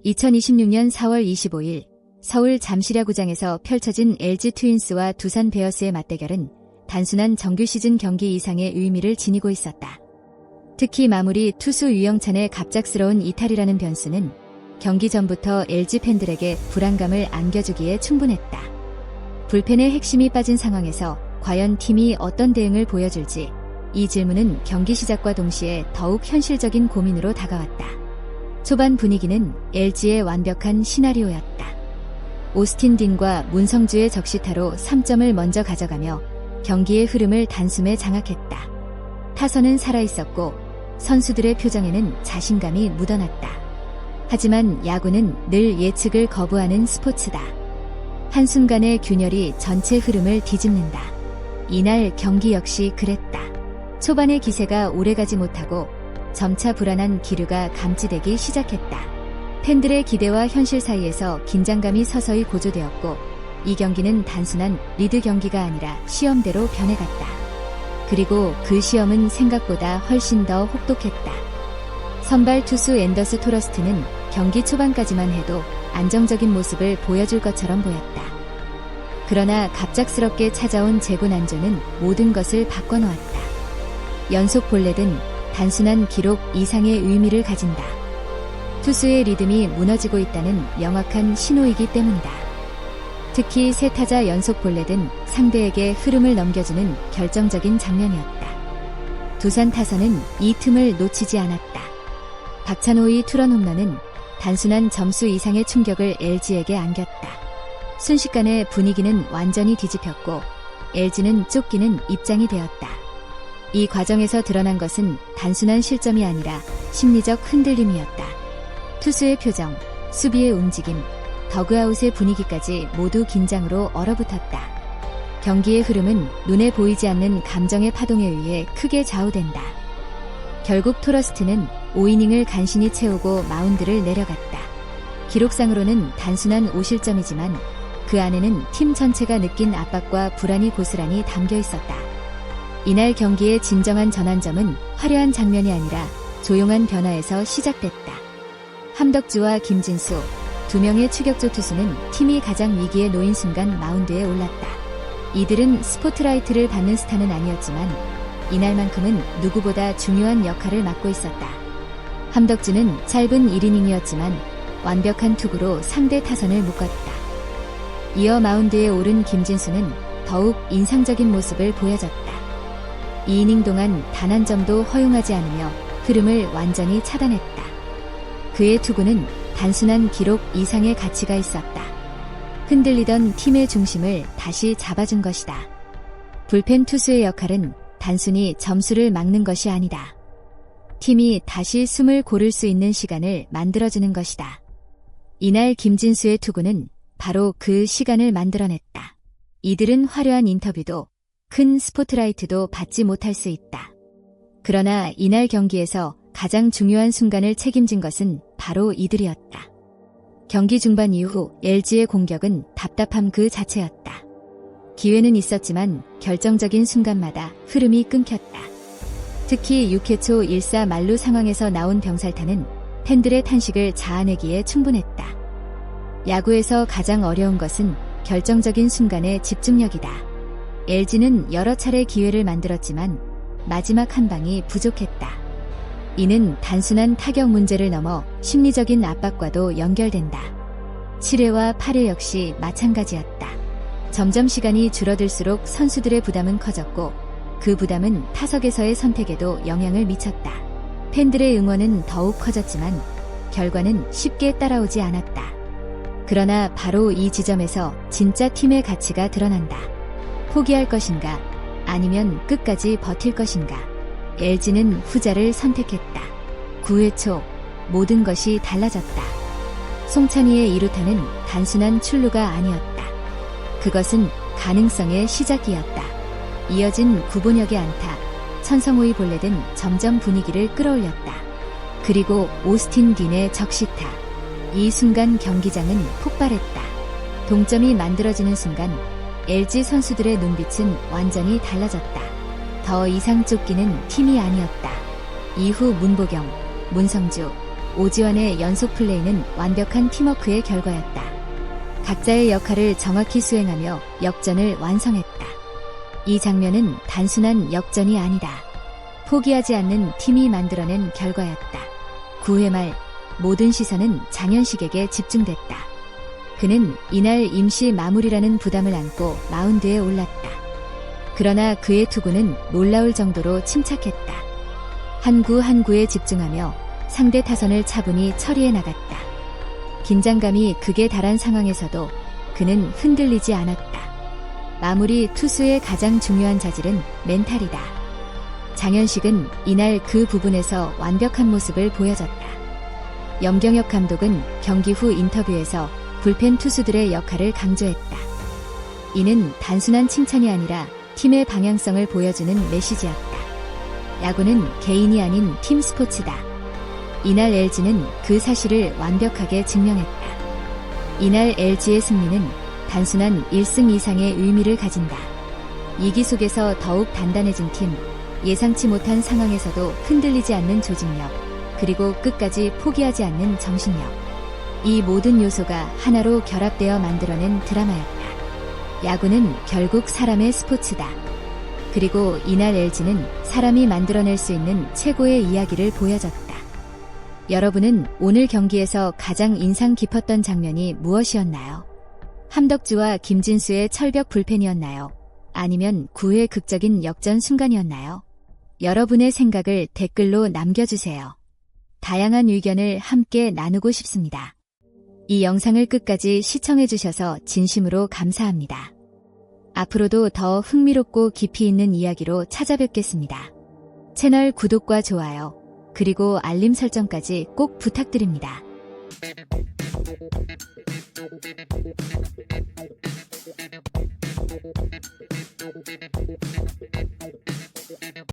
(2026년 4월 25일) 서울 잠실야구장에서 펼쳐진 LG 트윈스와 두산 베어스의 맞대결은 단순한 정규 시즌 경기 이상의 의미를 지니고 있었다. 특히 마무리 투수 유영찬의 갑작스러운 이탈이라는 변수는 경기 전부터 LG 팬들에게 불안감을 안겨주기에 충분했다. 불펜의 핵심이 빠진 상황에서 과연 팀이 어떤 대응을 보여줄지, 이 질문은 경기 시작과 동시에 더욱 현실적인 고민으로 다가왔다. 초반 분위기는 LG의 완벽한 시나리오였다. 오스틴 딘과 문성주의 적시타로 3점을 먼저 가져가며 경기의 흐름을 단숨에 장악했다. 타선은 살아있었고 선수들의 표정에는 자신감이 묻어났다. 하지만 야구는 늘 예측을 거부하는 스포츠다. 한순간의 균열이 전체 흐름을 뒤집는다. 이날 경기 역시 그랬다. 초반의 기세가 오래가지 못하고 점차 불안한 기류가 감지되기 시작했다. 팬들의 기대와 현실 사이에서 긴장감이 서서히 고조되었고, 이 경기는 단순한 리드 경기가 아니라 시험대로 변해갔다. 그리고 그 시험은 생각보다 훨씬 더 혹독했다. 선발 투수 앤더스 토러스트는 경기 초반까지만 해도 안정적인 모습을 보여줄 것처럼 보였다. 그러나 갑작스럽게 찾아온 재고난조는 모든 것을 바꿔놓았다. 연속 볼넷은 단순한 기록 이상의 의미를 가진다. 투수의 리듬이 무너지고 있다는 명확한 신호이기 때문이다. 특히 세 타자 연속 볼넷은 상대에게 흐름을 넘겨주는 결정적인 장면이었다. 두산 타선은 이 틈을 놓치지 않았다. 박찬호의 투런 홈런은 단순한 점수 이상의 충격을 LG에게 안겼다. 순식간에 분위기는 완전히 뒤집혔고 LG는 쫓기는 입장이 되었다. 이 과정에서 드러난 것은 단순한 실점이 아니라 심리적 흔들림이었다. 투수의 표정, 수비의 움직임, 더그아웃의 분위기까지 모두 긴장으로 얼어붙었다. 경기의 흐름은 눈에 보이지 않는 감정의 파동에 의해 크게 좌우된다. 결국 토러스트는 5이닝을 간신히 채우고 마운드를 내려갔다. 기록상으로는 단순한 5실점이지만 그 안에는 팀 전체가 느낀 압박과 불안이 고스란히 담겨 있었다. 이날 경기의 진정한 전환점은 화려한 장면이 아니라 조용한 변화에서 시작됐다. 함덕주와 김진수, 두 명의 추격조 투수는 팀이 가장 위기에 놓인 순간 마운드에 올랐다. 이들은 스포트라이트를 받는 스타는 아니었지만 이날만큼은 누구보다 중요한 역할을 맡고 있었다. 함덕주는 짧은 1이닝이었지만 완벽한 투구로 상대 타선을 묶었다. 이어 마운드에 오른 김진수는 더욱 인상적인 모습을 보여줬다. 2이닝 동안 단 한 점도 허용하지 않으며 흐름을 완전히 차단했다. 그의 투구는 단순한 기록 이상의 가치가 있었다. 흔들리던 팀의 중심을 다시 잡아준 것이다. 불펜 투수의 역할은 단순히 점수를 막는 것이 아니다. 팀이 다시 숨을 고를 수 있는 시간을 만들어주는 것이다. 이날 김진수의 투구는 바로 그 시간을 만들어냈다. 이들은 화려한 인터뷰도 큰 스포트라이트도 받지 못할 수 있다. 그러나 이날 경기에서 가장 중요한 순간을 책임진 것은 바로 이들이었다. 경기 중반 이후 LG의 공격은 답답함 그 자체였다. 기회는 있었지만 결정적인 순간마다 흐름이 끊겼다. 특히 6회 초 1사 만루 상황에서 나온 병살타는 팬들의 탄식을 자아내기에 충분했다. 야구에서 가장 어려운 것은 결정적인 순간의 집중력이다. LG는 여러 차례 기회를 만들었지만 마지막 한 방이 부족했다. 이는 단순한 타격 문제를 넘어 심리적인 압박과도 연결된다. 7회와 8회 역시 마찬가지였다. 점점 시간이 줄어들수록 선수들의 부담은 커졌고 그 부담은 타석에서의 선택에도 영향을 미쳤다. 팬들의 응원은 더욱 커졌지만 결과는 쉽게 따라오지 않았다. 그러나 바로 이 지점에서 진짜 팀의 가치가 드러난다. 포기할 것인가 아니면 끝까지 버틸 것인가. LG는 후자를 선택했다. 9회 초 모든 것이 달라졌다. 송찬희의 2루타는 단순한 출루가 아니었다. 그것은 가능성의 시작이었다. 이어진 구본혁의 안타, 천성호의 볼넷은 점점 분위기를 끌어올렸다. 그리고 오스틴 딘의 적시타. 이 순간 경기장은 폭발했다. 동점이 만들어지는 순간 LG 선수들의 눈빛은 완전히 달라졌다. 더 이상 쫓기는 팀이 아니었다. 이후 문보경, 문성주, 오지환의 연속 플레이는 완벽한 팀워크의 결과였다. 각자의 역할을 정확히 수행하며 역전을 완성했다. 이 장면은 단순한 역전이 아니다. 포기하지 않는 팀이 만들어낸 결과였다. 9회 말 모든 시선은 장현식에게 집중됐다. 그는 이날 임시 마무리라는 부담을 안고 마운드에 올랐다. 그러나 그의 투구는 놀라울 정도로 침착했다. 한 구 한 구에 집중하며 상대 타선을 차분히 처리해 나갔다. 긴장감이 극에 달한 상황에서도 그는 흔들리지 않았다. 마무리 투수의 가장 중요한 자질은 멘탈이다. 장현식은 이날 그 부분에서 완벽한 모습을 보여줬다. 염경엽 감독은 경기 후 인터뷰에서 불펜 투수들의 역할을 강조했다. 이는 단순한 칭찬이 아니라 팀의 방향성을 보여주는 메시지였다. 야구는 개인이 아닌 팀 스포츠다. 이날 LG는 그 사실을 완벽하게 증명했다. 이날 LG의 승리는 단순한 1승 이상의 의미를 가진다. 위기 속에서 더욱 단단해진 팀, 예상치 못한 상황에서도 흔들리지 않는 조직력, 그리고 끝까지 포기하지 않는 정신력. 이 모든 요소가 하나로 결합되어 만들어낸 드라마였다. 야구는 결국 사람의 스포츠다. 그리고 이날 LG는 사람이 만들어낼 수 있는 최고의 이야기를 보여줬다. 여러분은 오늘 경기에서 가장 인상 깊었던 장면이 무엇이었나요? 함덕주와 김진수의 철벽 불펜이었나요? 아니면 9회 극적인 역전 순간이었나요? 여러분의 생각을 댓글로 남겨주세요. 다양한 의견을 함께 나누고 싶습니다. 이 영상을 끝까지 시청해주셔서 진심으로 감사합니다. 앞으로도 더 흥미롭고 깊이 있는 이야기로 찾아뵙겠습니다. 채널 구독과 좋아요, 그리고 알림 설정까지 꼭 부탁드립니다.